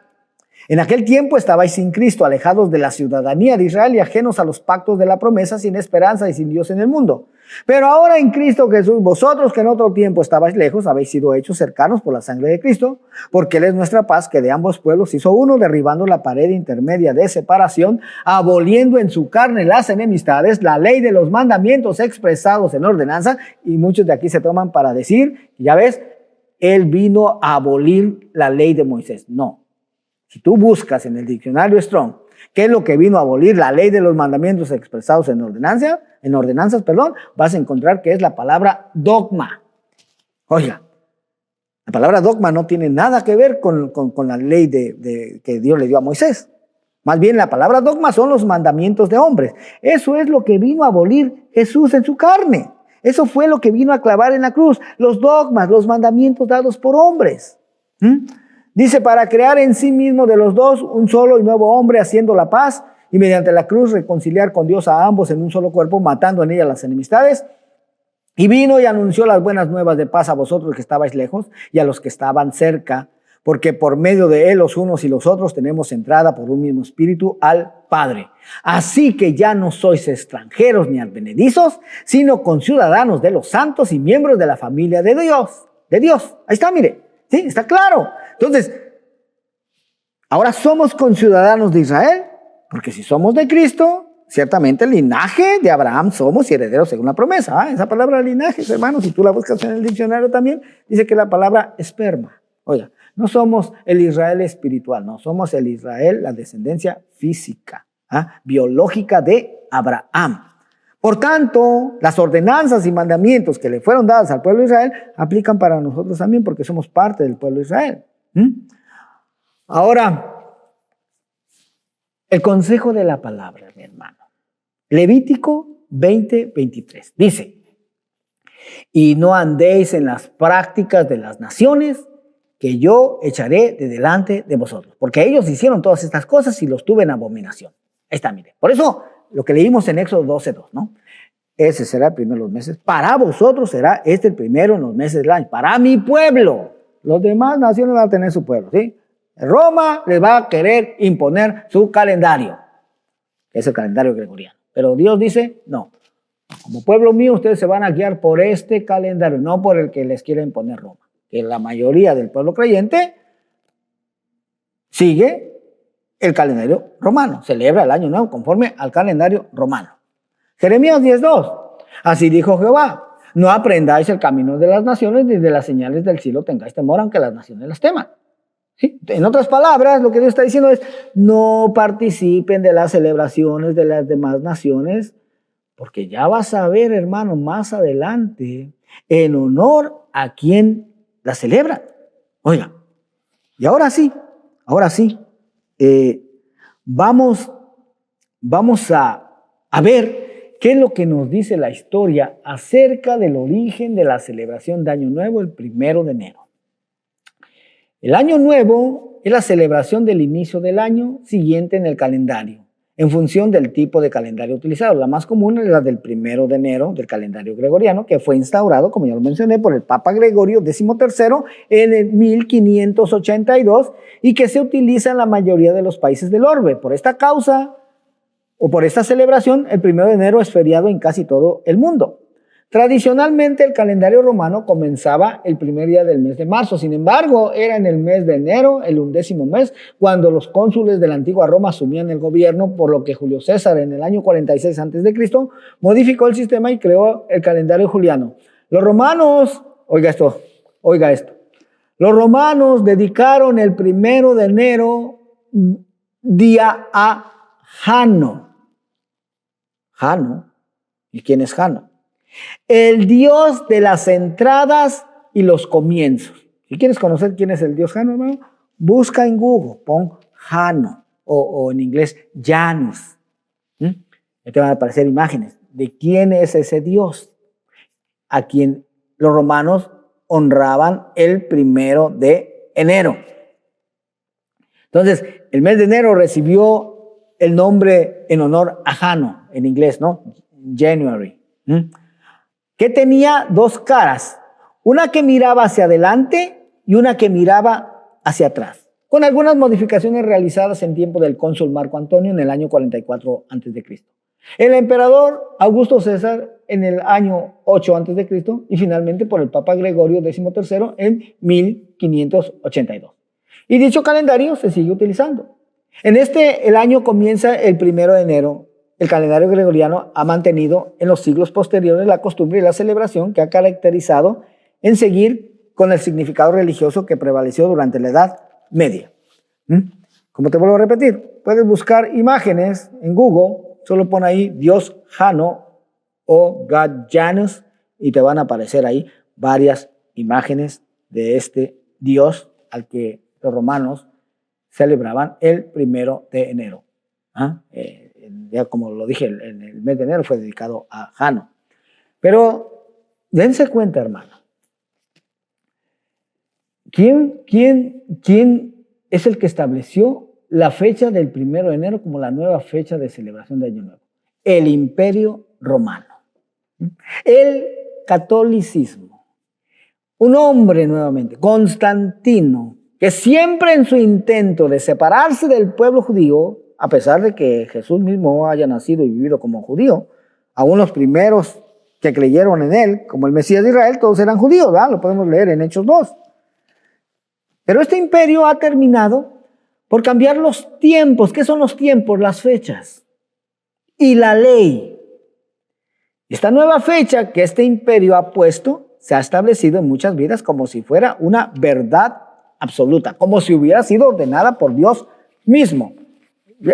En aquel tiempo estabais sin Cristo, alejados de la ciudadanía de Israel y ajenos a los pactos de la promesa, sin esperanza y sin Dios en el mundo. Pero ahora en Cristo Jesús, vosotros que en otro tiempo estabais lejos, habéis sido hechos cercanos por la sangre de Cristo, porque Él es nuestra paz, que de ambos pueblos hizo uno, derribando la pared intermedia de separación, aboliendo en su carne las enemistades, la ley de los mandamientos expresados en ordenanza, y muchos de aquí se toman para decir, ya ves, Él vino a abolir la ley de Moisés. No. Si tú buscas en el diccionario Strong, ¿qué es lo que vino a abolir la ley de los mandamientos expresados en ordenanzas, vas a encontrar que es la palabra dogma. Oiga, la palabra dogma no tiene nada que ver con la ley que Dios le dio a Moisés. Más bien la palabra dogma son los mandamientos de hombres. Eso es lo que vino a abolir Jesús en su carne. Eso fue lo que vino a clavar en la cruz. Los dogmas, los mandamientos dados por hombres. Dice, para crear en sí mismo de los dos un solo y nuevo hombre, haciendo la paz, y mediante la cruz reconciliar con Dios a ambos en un solo cuerpo, matando en ella las enemistades. Y vino y anunció las buenas nuevas de paz a vosotros que estabais lejos y a los que estaban cerca, porque por medio de Él los unos y los otros tenemos entrada por un mismo espíritu al Padre. Así que ya no sois extranjeros ni advenedizos, sino conciudadanos de los santos y miembros de la familia de Dios. Ahí está, mire. Sí, está claro. Entonces, ahora somos conciudadanos de Israel, porque si somos de Cristo, ciertamente el linaje de Abraham somos y herederos según la promesa. Esa palabra linaje, hermanos, si tú la buscas en el diccionario también, dice que la palabra esperma. Oiga, no somos el Israel espiritual, no, somos el Israel, la descendencia física, biológica de Abraham. Por tanto, las ordenanzas y mandamientos que le fueron dadas al pueblo de Israel aplican para nosotros también porque somos parte del pueblo de Israel. Ahora, el consejo de la palabra, mi hermano. Levítico 20:23 dice, y no andéis en las prácticas de las naciones que yo echaré de delante de vosotros, porque ellos hicieron todas estas cosas y los tuve en abominación. Ahí está, mire. Por eso, lo que leímos en Éxodo 12:2, ¿no? Ese será el primero de los meses. Para vosotros será el primero en los meses del año. Para mi pueblo. Los demás naciones van a tener su pueblo, ¿sí? Roma les va a querer imponer su calendario, que es el calendario gregoriano. Pero Dios dice, no. Como pueblo mío, ustedes se van a guiar por este calendario, no por el que les quiere imponer Roma. Que la mayoría del pueblo creyente sigue el calendario romano, celebra el año nuevo conforme al calendario romano. Jeremías 10:2, así dijo Jehová, no aprendáis el camino de las naciones, ni de las señales del cielo tengáis temor, aunque las naciones las teman. ¿Sí? En otras palabras, lo que Dios está diciendo es, no participen de las celebraciones de las demás naciones, porque ya vas a ver, hermano, más adelante, en honor a quien la celebra. Oiga, y ahora sí, vamos a ver qué es lo que nos dice la historia acerca del origen de la celebración de Año Nuevo el 1 de enero. El Año Nuevo es la celebración del inicio del año siguiente en el calendario. en función del tipo de calendario utilizado. La más común es la del 1 de enero del calendario gregoriano, que fue instaurado, como ya lo mencioné, por el Papa Gregorio XIII en el 1582 y que se utiliza en la mayoría de los países del orbe. Por esta causa o por esta celebración, el 1 de enero es feriado en casi todo el mundo. Tradicionalmente, el calendario romano comenzaba el primer día del mes de marzo. Sin embargo, era en el mes de enero, el 11º mes, cuando los cónsules de la antigua Roma asumían el gobierno, por lo que Julio César, en el año 46 a.C., modificó el sistema y creó el calendario juliano. Los romanos, oiga esto, los romanos dedicaron el 1 de enero día a Jano. Jano, ¿y quién es Jano? El dios de las entradas y los comienzos. Si quieres conocer quién es el dios Jano, hermano, busca en Google, pon Jano o en inglés Janus. Te van a aparecer imágenes de quién es ese dios a quien los romanos honraban el 1 de enero. Entonces, el mes de enero recibió el nombre en honor a Jano, en inglés, ¿no? January. Que tenía dos caras, una que miraba hacia adelante y una que miraba hacia atrás, con algunas modificaciones realizadas en tiempo del cónsul Marco Antonio en el año 44 a.C., el emperador Augusto César en el año 8 a.C. y finalmente por el Papa Gregorio XIII en 1582. Y dicho calendario se sigue utilizando. El año comienza el 1 de enero. El calendario gregoriano ha mantenido en los siglos posteriores la costumbre y la celebración que ha caracterizado en seguir con el significado religioso que prevaleció durante la Edad Media. Como te vuelvo a repetir, puedes buscar imágenes en Google, solo pon ahí Dios Jano o God Janus y te van a aparecer ahí varias imágenes de este Dios al que los romanos celebraban el 1 de enero. Ya como lo dije, en el mes de enero fue dedicado a Jano. Pero dense cuenta, hermano. ¿Quién es el que estableció la fecha del 1 de enero como la nueva fecha de celebración de Año Nuevo? El Imperio Romano. El catolicismo. Un hombre nuevamente, Constantino, que siempre en su intento de separarse del pueblo judío, a pesar de que Jesús mismo haya nacido y vivido como judío, aún los primeros que creyeron en él, como el Mesías de Israel, todos eran judíos, ¿verdad? Lo podemos leer en Hechos 2. Pero este imperio ha terminado por cambiar los tiempos. ¿Qué son los tiempos? Las fechas. Y la ley. Esta nueva fecha que este imperio ha puesto se ha establecido en muchas vidas como si fuera una verdad absoluta, como si hubiera sido ordenada por Dios mismo.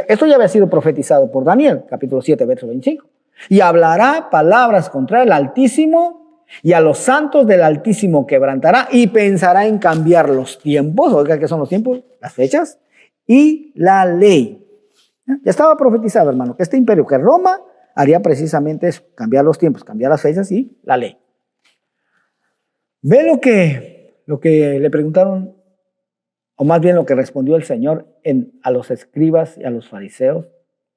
Esto ya había sido profetizado por Daniel, capítulo 7, verso 25. Y hablará palabras contra el Altísimo y a los santos del Altísimo quebrantará y pensará en cambiar los tiempos. Oiga, ¿qué son los tiempos? Las fechas y la ley. Ya estaba profetizado, hermano, que este imperio, que Roma, haría precisamente eso, cambiar los tiempos, cambiar las fechas y la ley. Ve lo que le preguntaron, o más bien lo que respondió el Señor a los escribas y a los fariseos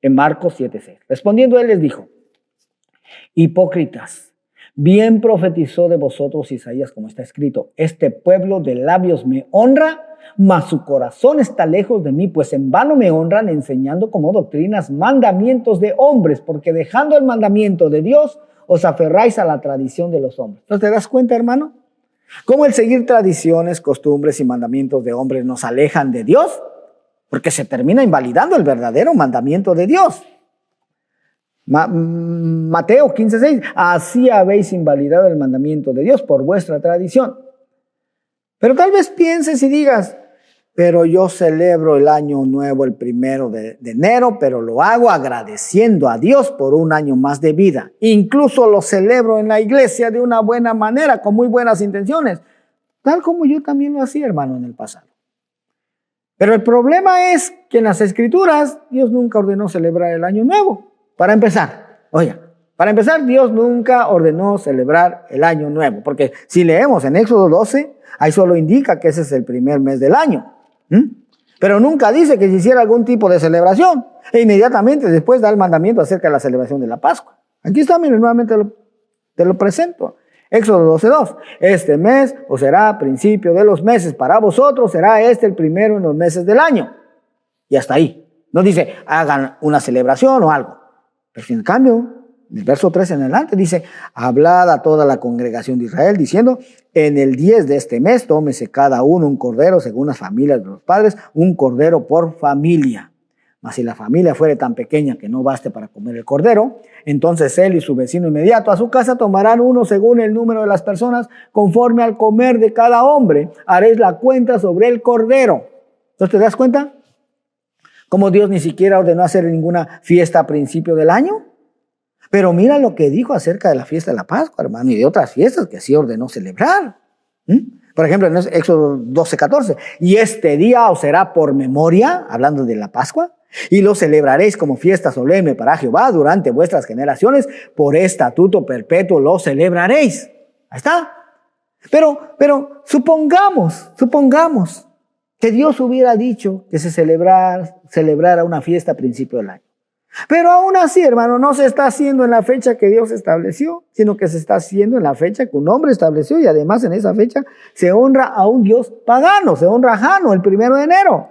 en Marcos 7:6. Respondiendo él les dijo: hipócritas, bien profetizó de vosotros Isaías, como está escrito: este pueblo de labios me honra, mas su corazón está lejos de mí, pues en vano me honran enseñando como doctrinas mandamientos de hombres, porque dejando el mandamiento de Dios os aferráis a la tradición de los hombres. ¿No te das cuenta, hermano? ¿Cómo el seguir tradiciones, costumbres y mandamientos de hombres nos alejan de Dios? Porque se termina invalidando el verdadero mandamiento de Dios. Mateo 15:6, así habéis invalidado el mandamiento de Dios por vuestra tradición. Pero tal vez pienses y digas: pero yo celebro el año nuevo el 1 de enero, pero lo hago agradeciendo a Dios por un año más de vida. Incluso lo celebro en la iglesia de una buena manera, con muy buenas intenciones, tal como yo también lo hacía, hermano, en el pasado. Pero el problema es que en las Escrituras Dios nunca ordenó celebrar el año nuevo. Para empezar, Dios nunca ordenó celebrar el año nuevo, porque si leemos en Éxodo 12, ahí solo indica que ese es el primer mes del año. Pero nunca dice que se hiciera algún tipo de celebración. E inmediatamente después da el mandamiento acerca de la celebración de la Pascua. Aquí está, miren, nuevamente te lo presento. Éxodo 12:2. Este mes os será principio de los meses. Para vosotros será este el primero en los meses del año. Y hasta ahí. No dice, hagan una celebración o algo. Pero en cambio, el verso 3 en adelante dice, hablad a toda la congregación de Israel, diciendo, en el 10 de este mes, tómese cada uno un cordero según las familias de los padres, un cordero por familia. Mas si la familia fuere tan pequeña que no baste para comer el cordero, entonces él y su vecino inmediato a su casa tomarán uno según el número de las personas, conforme al comer de cada hombre. Haréis la cuenta sobre el cordero. Entonces, ¿te das cuenta? Como Dios ni siquiera ordenó hacer ninguna fiesta a principio del año. Pero mira lo que dijo acerca de la fiesta de la Pascua, hermano, y de otras fiestas que sí ordenó celebrar. Por ejemplo, en Éxodo 12:14, y este día os será por memoria, hablando de la Pascua, y lo celebraréis como fiesta solemne para Jehová durante vuestras generaciones, por estatuto perpetuo lo celebraréis. Ahí está. Pero supongamos que Dios hubiera dicho que se celebrara una fiesta a principio del año. Pero aún así, hermano, no se está haciendo en la fecha que Dios estableció, sino que se está haciendo en la fecha que un hombre estableció, y además en esa fecha se honra a un Dios pagano, se honra a Jano el 1 de enero.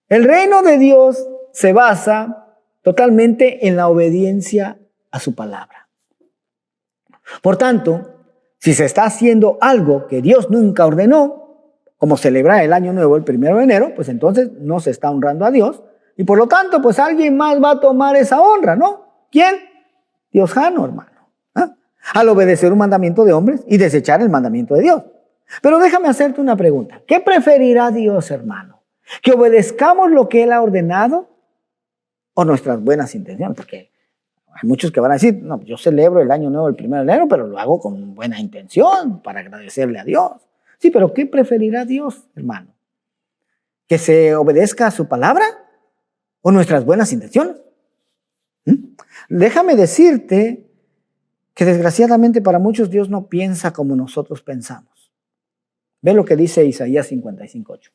El reino de Dios se basa totalmente en la obediencia a su palabra. Por tanto, si se está haciendo algo que Dios nunca ordenó, como celebrar el año nuevo el 1 de enero, pues entonces no se está honrando a Dios. Y por lo tanto, pues alguien más va a tomar esa honra, ¿no? ¿Quién? Dios Jano, hermano. Al obedecer un mandamiento de hombres y desechar el mandamiento de Dios. Pero déjame hacerte una pregunta. ¿Qué preferirá Dios, hermano? ¿Que obedezcamos lo que Él ha ordenado o nuestras buenas intenciones? Porque hay muchos que van a decir, no, yo celebro el año nuevo el 1 de enero, pero lo hago con buena intención para agradecerle a Dios. Sí, pero ¿qué preferirá Dios, hermano? ¿Que se obedezca a su palabra o nuestras buenas intenciones? Déjame decirte que desgraciadamente para muchos Dios no piensa como nosotros pensamos. Ve lo que dice Isaías 55:8.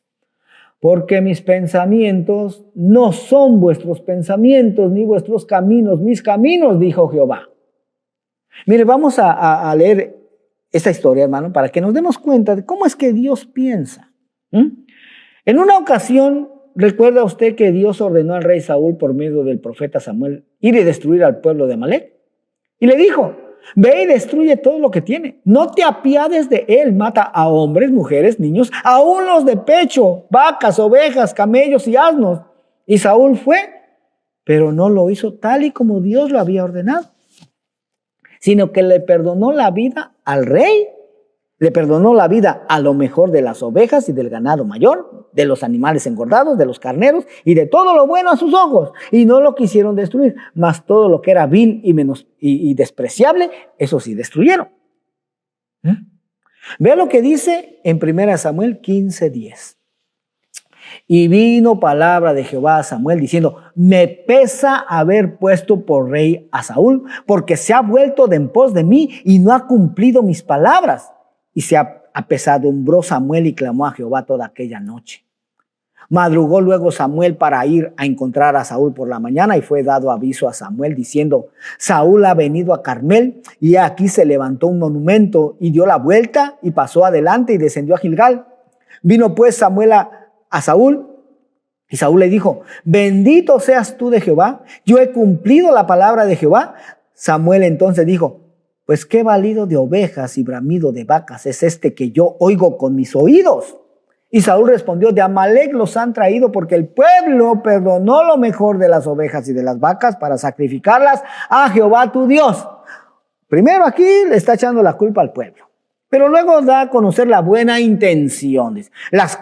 Porque mis pensamientos no son vuestros pensamientos, ni vuestros caminos mis caminos, dijo Jehová. Mire, vamos a leer esta historia, hermano, para que nos demos cuenta de cómo es que Dios piensa. En una ocasión, ¿recuerda usted que Dios ordenó al rey Saúl por medio del profeta Samuel ir y destruir al pueblo de Amalec? Y le dijo, ve y destruye todo lo que tiene. No te apiades de él. Mata a hombres, mujeres, niños, aún los de pecho, vacas, ovejas, camellos y asnos. Y Saúl fue, pero no lo hizo tal y como Dios lo había ordenado, sino que le perdonó la vida al rey. Le perdonó la vida a lo mejor de las ovejas y del ganado mayor, de los animales engordados, de los carneros y de todo lo bueno a sus ojos. Y no lo quisieron destruir, mas todo lo que era vil y despreciable, eso sí destruyeron. Vea lo que dice en 1 Samuel 15:10. Y vino palabra de Jehová a Samuel diciendo, me pesa haber puesto por rey a Saúl, porque se ha vuelto de en pos de mí y no ha cumplido mis palabras. Y se apesadumbró Samuel y clamó a Jehová toda aquella noche. Madrugó luego Samuel para ir a encontrar a Saúl por la mañana y fue dado aviso a Samuel diciendo, Saúl ha venido a Carmel y aquí se levantó un monumento y dio la vuelta y pasó adelante y descendió a Gilgal. Vino pues Samuel a Saúl y Saúl le dijo, bendito seas tú de Jehová, yo he cumplido la palabra de Jehová. Samuel entonces dijo, pues qué balido de ovejas y bramido de vacas es este que yo oigo con mis oídos. Y Saúl respondió, de Amalec los han traído porque el pueblo perdonó lo mejor de las ovejas y de las vacas para sacrificarlas a Jehová tu Dios. Primero aquí le está echando la culpa al pueblo, pero luego da a conocer la buena intención.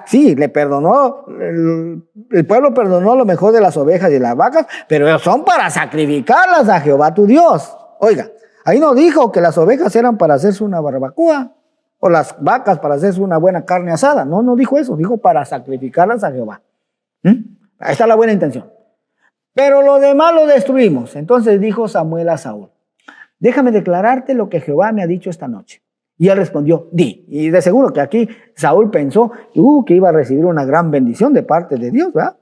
Sí, le perdonó, el pueblo perdonó lo mejor de las ovejas y de las vacas, pero son para sacrificarlas a Jehová tu Dios. Oiga, ahí no dijo que las ovejas eran para hacerse una barbacoa o las vacas para hacerse una buena carne asada. No dijo eso. Dijo para sacrificarlas a Jehová. Ahí está la buena intención. Pero lo demás lo destruimos. Entonces dijo Samuel a Saúl, déjame declararte lo que Jehová me ha dicho esta noche. Y él respondió, di. Y de seguro que aquí Saúl pensó que iba a recibir una gran bendición de parte de Dios, ¿verdad?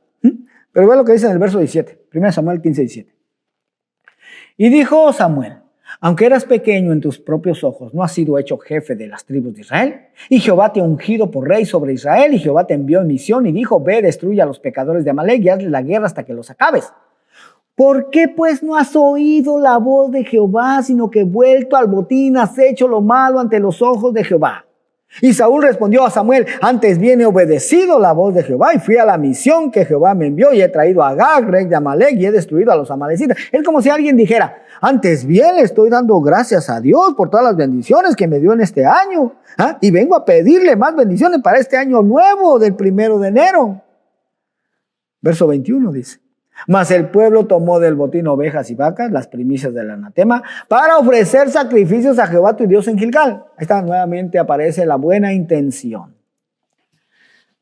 Pero ve lo que dice en el verso 17, 1 Samuel 15, 17. Y dijo Samuel, aunque eras pequeño en tus propios ojos, no has sido hecho jefe de las tribus de Israel. Y Jehová te ha ungido por rey sobre Israel, y Jehová te envió en misión y dijo, ve, destruye a los pecadores de Amalek y hazle la guerra hasta que los acabes. ¿Por qué pues no has oído la voz de Jehová, sino que vuelto al botín has hecho lo malo ante los ojos de Jehová? Y Saúl respondió a Samuel, antes bien he obedecido la voz de Jehová y fui a la misión que Jehová me envió y he traído a Agag, rey de Amalek, y he destruido a los amalecitas. Es como si alguien dijera, antes bien le estoy dando gracias a Dios por todas las bendiciones que me dio en este año, y vengo a pedirle más bendiciones para este año nuevo del 1 de enero. Verso 21 dice, mas el pueblo tomó del botín ovejas y vacas, las primicias del anatema, para ofrecer sacrificios a Jehová tu Dios en Gilgal. Ahí está, nuevamente aparece la buena intención.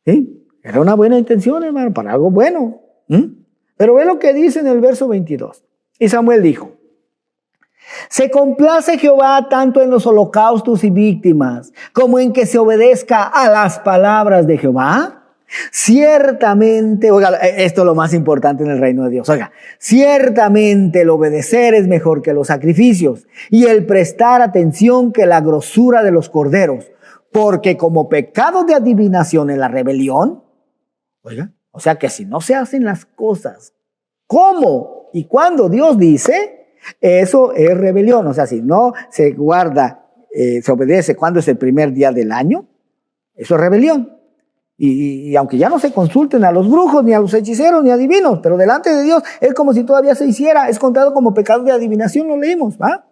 ¿Sí? Era una buena intención, hermano, para algo bueno. Pero ve lo que dice en el verso 22. Y Samuel dijo, se complace Jehová tanto en los holocaustos y víctimas, como en que se obedezca a las palabras de Jehová. Ciertamente, oiga, esto es lo más importante en el reino de Dios. Oiga, ciertamente el obedecer es mejor que los sacrificios y el prestar atención que la grosura de los corderos, porque como pecado de adivinación en la rebelión, oiga, o sea que si no se hacen las cosas como y cuando Dios dice, eso es rebelión. O sea, si no se guarda, se obedece cuando es el primer día del año, eso es rebelión. Y aunque ya no se consulten a los brujos, ni a los hechiceros, ni adivinos, pero delante de Dios es como si todavía se hiciera, es contado como pecado de adivinación, lo leímos, ¿va?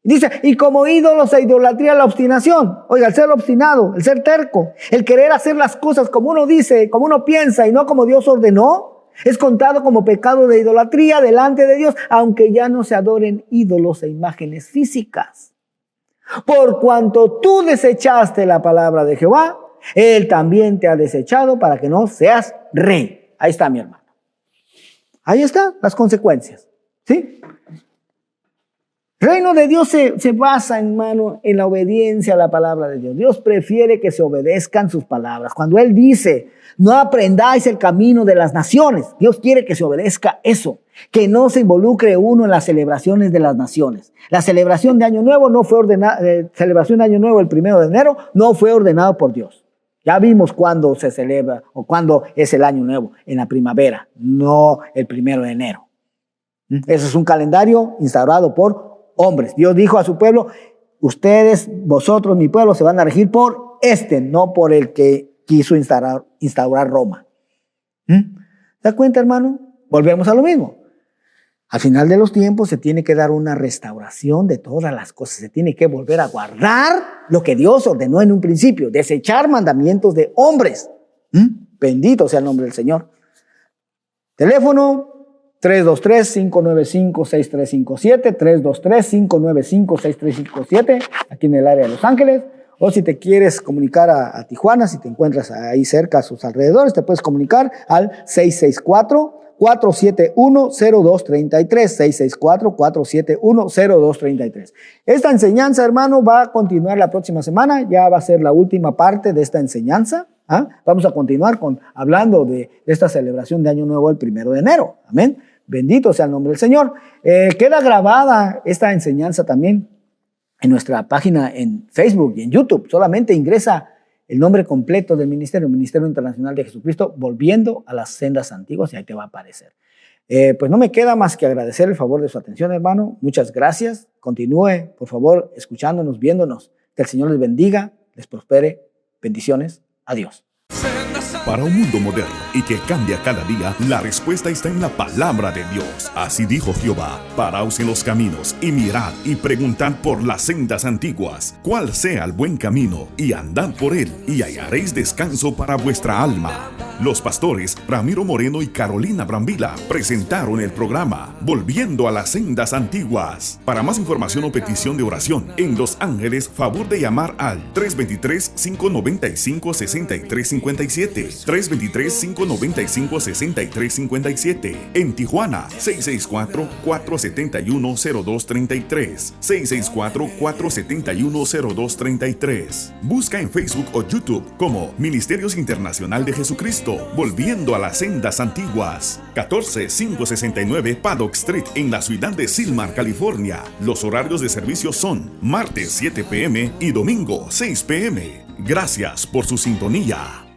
Dice, y como ídolos e idolatría la obstinación. Oiga, el ser obstinado, el ser terco, el querer hacer las cosas como uno dice, como uno piensa y no como Dios ordenó, es contado como pecado de idolatría delante de Dios, aunque ya no se adoren ídolos e imágenes físicas. Por cuanto tú desechaste la palabra de Jehová, Él también te ha desechado para que no seas rey. Ahí está, mi hermano. Ahí están las consecuencias. ¿Sí? El reino de Dios se basa, hermano, en la obediencia a la palabra de Dios. Dios prefiere que se obedezcan sus palabras. Cuando Él dice, no aprendáis el camino de las naciones, Dios quiere que se obedezca eso. Que no se involucre uno en las celebraciones de las naciones. La celebración de Año Nuevo no fue ordenada, celebración de Año Nuevo el 1 de enero no fue ordenado por Dios. Ya vimos cuándo se celebra o cuándo es el Año Nuevo, en la primavera, no el 1 de enero. Ese es un calendario instaurado por hombres. Dios dijo a su pueblo, ustedes, vosotros, mi pueblo, se van a regir por no por el que quiso instaurar Roma. ¿Se da cuenta, hermano? Volvemos a lo mismo. Al final de los tiempos se tiene que dar una restauración de todas las cosas. Se tiene que volver a guardar lo que Dios ordenó en un principio. Desechar mandamientos de hombres. Bendito sea el nombre del Señor. Teléfono 323-595-6357. 323-595-6357. Aquí en el área de Los Ángeles. O si te quieres comunicar a Tijuana, si te encuentras ahí cerca a sus alrededores, te puedes comunicar al 664-471-0233, 664-471-0233. Esta enseñanza, hermano, va a continuar la próxima semana. Ya va a ser la última parte de esta enseñanza. Vamos a continuar hablando de esta celebración de Año Nuevo el 1 de enero. Amén. Bendito sea el nombre del Señor. Queda grabada esta enseñanza también en nuestra página en Facebook y en YouTube. Solamente ingresa el nombre completo del ministerio, Ministerio Internacional de Jesucristo, volviendo a las sendas antiguas, y ahí te va a aparecer. Pues no me queda más que agradecer el favor de su atención, hermano. Muchas gracias. Continúe, por favor, escuchándonos, viéndonos. Que el Señor les bendiga, les prospere. Bendiciones. Adiós. Para un mundo moderno y que cambia cada día, la respuesta está en la palabra de Dios. Así dijo Jehová, paraos en los caminos y mirad y preguntad por las sendas antiguas, cuál sea el buen camino, y andad por él y hallaréis descanso para vuestra alma. Los pastores Ramiro Moreno y Carolina Brambila presentaron el programa Volviendo a las Sendas Antiguas. Para más información o petición de oración en Los Ángeles, favor de llamar al 323-595-6357. 323-595-6357. En Tijuana, 664-471-0233. 664-471-0233. Busca en Facebook o YouTube como Ministerios Internacional de Jesucristo, Volviendo a las Sendas Antiguas. 14569 Paddock Street en la ciudad de Silmar, California. Los horarios de servicio son martes 7 p.m. y domingo 6 p.m. Gracias por su sintonía.